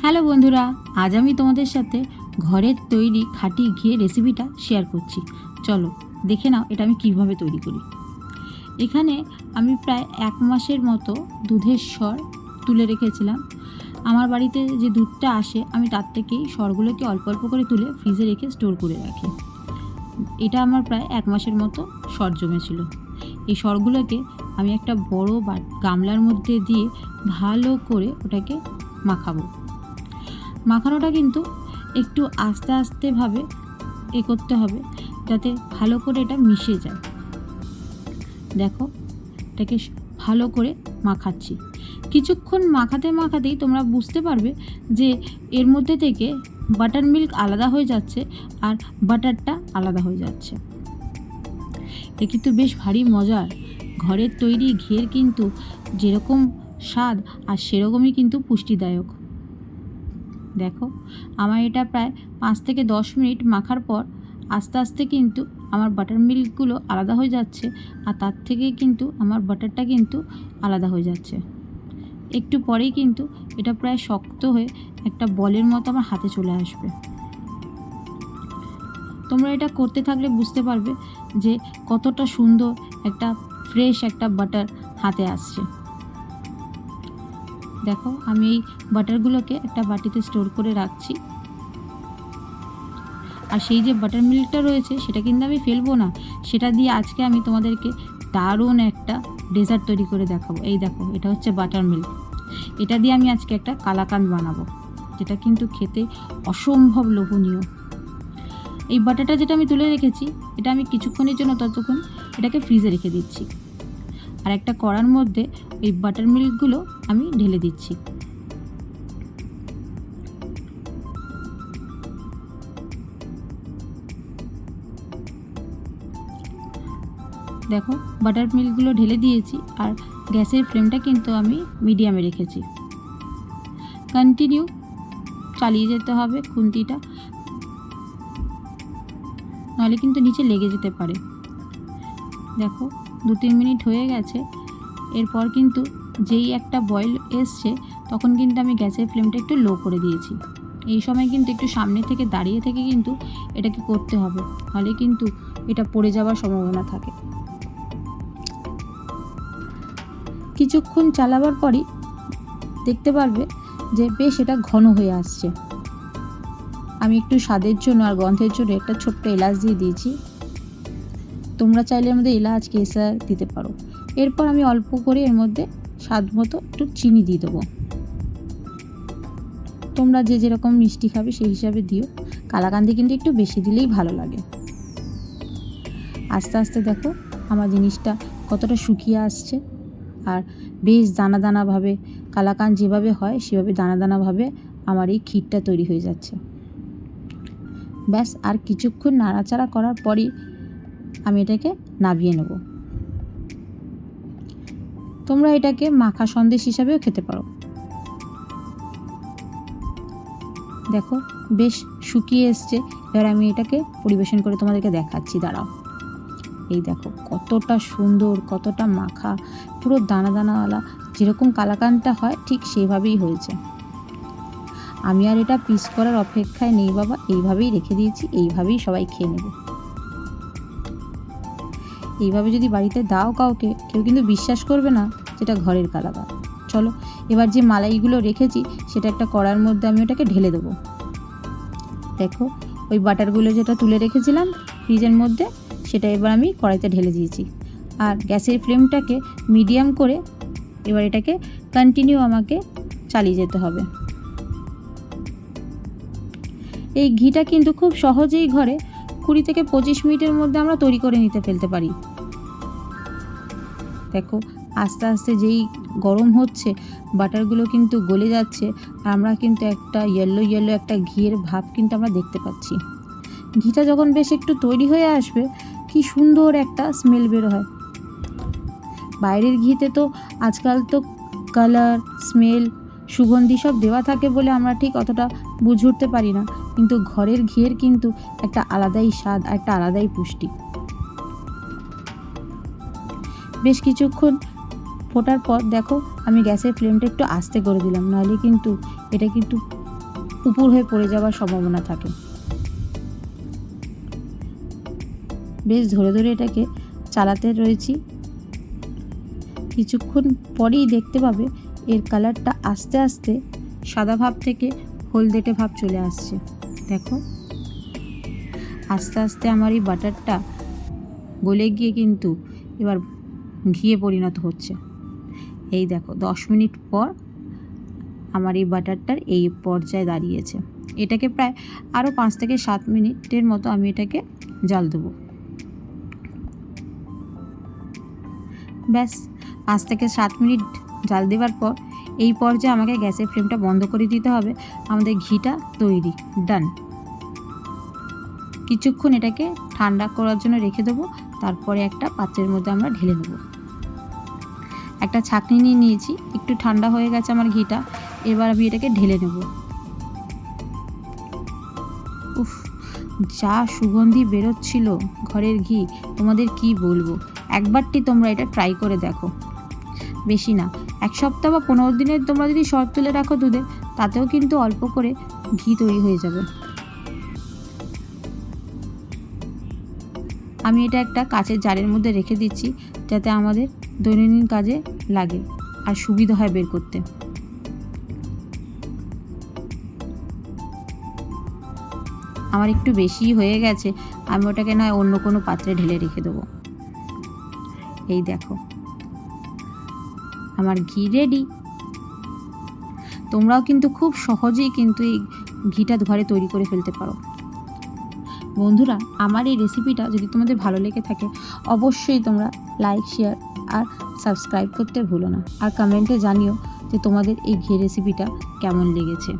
Hello বন্ধুরা, আজ আমি তোমাদের সাথে ঘরের তৈরি খাঁটি ঘিয়ের রেসিপিটা শেয়ার করছি। চলো দেখে নাও এটা আমি কিভাবে তৈরি করি। এখানে আমি প্রায় 1 মাসের মতো দুধের সর তুলে রেখেছিলাম। আমার বাড়িতে যে দুধটা আসে আমি তার থেকেই সরগুলোকে অল্প অল্প করে তুলে ফ্রিজে রেখে স্টোর করে রাখি। এটা আমার প্রায় 1 মাসের মতো সর জমেছিল। এই সরগুলোকে আমি একটা বড় গামলার মধ্যে দিয়ে ভালো করে ওটাকে মাখাবো। মাখানোটা কিন্তু একটু আস্তে আস্তেভাবে করতে হবে, যাতে ভালো করে এটা মিশে যায়। দেখো, এটাকে ভালো করে মাখাচ্ছি। কিছুক্ষণ মাখাতে মাখাতেই তোমরা বুঝতে পারবে যে এর মধ্যে থেকে বাটার মিল্ক আলাদা হয়ে যাচ্ছে আর বাটারটা আলাদা হয়ে যাচ্ছে। এটা কিন্তু বেশ ভারী মজার। ঘরের তৈরি ঘিয়ের কিন্তু যেরকম স্বাদ আর সেরকমই কিন্তু পুষ্টিদায়ক। দেখো, আমার এটা প্রায় 5 থেকে 10 মিনিট মাখার পর আস্তে আস্তে কিন্তু আমার বাটার মিল্কগুলো আলাদা হয়ে যাচ্ছে আর তার থেকে কিন্তু আমার বাটারটা কিন্তু আলাদা হয়ে যাচ্ছে। একটু পরেই কিন্তু এটা প্রায় শক্ত হয়ে একটা বলের মতো আমার হাতে চলে আসবে। তোমরা এটা করতে থাকলে বুঝতে পারবে যে কতটা সুন্দর একটা ফ্রেশ একটা বাটার হাতে আসছে। দেখো, আমি এই বাটারগুলোকে একটা বাটিতে স্টোর করে রাখছি। আর সেই যে বাটার মিল্কটা রয়েছে সেটা কিন্তু আমি ফেলবো না, সেটা দিয়ে আজকে আমি তোমাদেরকে দারুণ একটা ডেজার্ট তৈরি করে দেখাবো। এই দেখো, এটা হচ্ছে বাটার মিল্ক। এটা দিয়ে আমি আজকে একটা কালাকাঁদ বানাবো, যেটা কিন্তু খেতে অসম্ভব লোভনীয়। এই বাটারটা যেটা আমি তুলে রেখেছি, এটা আমি কিছুক্ষণের জন্য ততক্ষণ এটাকে ফ্রিজে রেখে দিচ্ছি। আর একটা কড়ার মধ্যে ওই বাটার মিল্কগুলো আমি ঢেলে দিচ্ছি। দেখো, বাটার মিল্কগুলো ঢেলে দিয়েছি আর গ্যাসের ফ্লেমটা কিন্তু আমি মিডিয়ামে রেখেছি। কন্টিনিউ চালিয়ে যেতে হবে খুন্তিটা, নাহলে কিন্তু নিচে লেগে যেতে পারে। দেখো, 2-3 মিনিট হয়ে গেছে। এরপর কিন্তু যেই একটা বয়েল এসছে তখন কিন্তু আমি গ্যাসের ফ্লেমটা একটু লো করে দিয়েছি। এই সময় কিন্তু একটু সামনে থেকে দাঁড়িয়ে থেকে কিন্তু এটাকে করতে হবে, নাহলে কিন্তু এটা পড়ে যাওয়ার সম্ভাবনা থাকে। কিছুক্ষণ চালাবার পরই দেখতে পারবে যে বেশ এটা ঘন হয়ে আসছে। আমি একটু স্বাদের জন্য আর গন্ধের জন্য একটা ছোট্ট এলাচ দিয়ে দিয়েছি। তোমরা চাইলে এর মধ্যে এলাচ কেসর দিতে পারো। এরপর আমি অল্প করে এর মধ্যে স্বাদ মতো একটু চিনি দিয়ে দেবো। তোমরা যে যেরকম মিষ্টি খাবে সেই হিসাবে দিও। কালাকাঁদি কিন্তু একটু বেশি দিলেই ভালো লাগে। আস্তে আস্তে দেখো আমার জিনিসটা কতটা শুকিয়ে আসছে আর বেশ দানা দানাভাবে, কালাকাঁদ যেভাবে হয় সেভাবে দানা দানাভাবে আমার এই ক্ষীরটা তৈরি হয়ে যাচ্ছে। ব্যাস, আর কিছুক্ষণ নাড়াচাড়া করার পরই আমি এটাকে নামিয়ে নেব। তোমরা এটাকে মাখা সন্দেশ হিসাবেও খেতে পারো। দেখো, বেশ শুকিয়ে এসছে। এবার আমি এটাকে পরিবেশন করে তোমাদেরকে দেখাচ্ছি, দাঁড়াও। এই দেখো কতটা সুন্দর, কতটা মাখা, পুরো দানা দানাওয়ালা, যেরকম কালাকাঁদটা হয় ঠিক সেইভাবেই হয়েছে। আমি আর এটা পিস করার অপেক্ষায় নেই বাবা, এইভাবেই রেখে দিয়েছি, এইভাবেই সবাই খেয়ে নেবে। এইভাবে যদি বাড়িতে দাও কাউকে, কেউ কিন্তু বিশ্বাস করবে না যেটা ঘরের কালাকাঁদ। চলো, এবার যে মালাইগুলো রেখেছি সেটা একটা কড়ার মধ্যে আমি ওটাকে ঢেলে দেবো। দেখো, ওই বাটারগুলো যেটা তুলে রেখেছিলাম ফ্রিজের মধ্যে, সেটা এবার আমি কড়াইতে ঢেলে দিয়েছি। আর গ্যাসের ফ্লেমটাকে মিডিয়াম করে এবার এটাকে কন্টিনিউ আমাকে চালিয়ে যেতে হবে। এই ঘিটা কিন্তু খুব সহজেই ঘরে 20 থেকে 25 মিনিটের মধ্যে আমরা তৈরি করে ফেলতে পারি। দেখো, আস্তে আস্তে যেই গরম হচ্ছে বাটারগুলো কিন্তু গলে যাচ্ছে আর আমরা কিন্তু একটা ইয়েলো ইয়েলো একটা ঘিয়ের ভাব কিন্তু আমরা দেখতে পাচ্ছি। ঘিটা যখন বেশ একটু তৈরি হয়ে আসবে, কি সুন্দর একটা স্মেল বের হয়। বাইরের ঘিতে তো আজকাল তো কালার, স্মেল, সুগন্ধি সব দেওয়া থাকে বলে আমরা ঠিক অতটা বুঝে উঠতে পারি না, কিন্তু ঘরের ঘিয়ের কিন্তু একটা আলাদাই স্বাদ আর একটা আলাদাই পুষ্টি। বেশ কিছুক্ষণ ফোটার পর দেখো আমি গ্যাসের ফ্লেমটা একটু আস্তে করে দিলাম, নাহলে কিন্তু এটা কিন্তু উপর হয়ে পড়ে যাওয়ার সম্ভাবনা থাকে। বেশ ধরে ধরে এটাকে চালাতে রয়েছি। কিছুক্ষণ পরেই দেখতে পাবে এর কালারটা আস্তে আস্তে সাদা ভাব থেকে হলদেটে ভাব চলে আসছে। দেখো আস্তে আস্তে আমার এই বাটারটা গলে গিয়ে কিন্তু এবার ঘিয়ে পরিণত হচ্ছে। এই দেখো 10 মিনিট পর আমার এই বাটারটার এই পর্যায়ে দাঁড়িয়েছে। এটাকে প্রায় আরও 5 থেকে 7 মিনিটের মতো আমি এটাকে জাল দেবো। ব্যাস 5 থেকে 7 মিনিট জাল দেওয়ার পর এই পর্যায়ে আমাকে গ্যাসের ফ্লেমটা বন্ধ করে দিতে হবে। আমাদের ঘিটা তৈরি, ডান। কিছুক্ষণ এটাকে ঠান্ডা করার জন্য রেখে দেবো। তারপরে একটা পাত্রের মধ্যে আমরা ঢেলে নেব। একটা ছাঁকনি নিয়ে নিয়েছি, একটু ঠান্ডা হয়ে গেছে আমার ঘিটা। এবার আমি এটাকে ঢেলে নেব। উফ, যা সুগন্ধি বেরোচ্ছিল ঘরের ঘি, তোমাদের কি বলবো। একবারটি তোমরা এটা ট্রাই করে দেখো। বেশি না, 1 সপ্তাহ বা 15 দিনের তোমরা যদি শর্ত তুলে রাখো দুধে, তাতেও কিন্তু অল্প করে ঘি তৈরি হয়ে যাবে। আমি এটা একটা কাচের জারের মধ্যে রেখে দিচ্ছি, যাতে আমাদের দৈনন্দিন কাজে লাগে আর সুবিধা হয় বের করতে। আমার একটু বেশি হয়ে গেছে, আমি ওটাকে নয় অন্য কোনো পাত্রে ঢেলে রেখে দেবো। এই দেখো আমার ঘি রেডি। তোমরাও কিন্তু খুব সহজেই কিন্তু এই ঘিটা ঘরে তৈরি করে ফেলতে পারো। বন্ধুরা, আমার এই রেসিপিটা যদি তোমাদের ভালো লেগে থাকে, অবশ্যই তোমরা লাইক, শেয়ার আর সাবস্ক্রাইব করতে ভুলো না। আর কমেন্টে জানিও যে তোমাদের এই ঘি রেসিপিটা কেমন লেগেছে।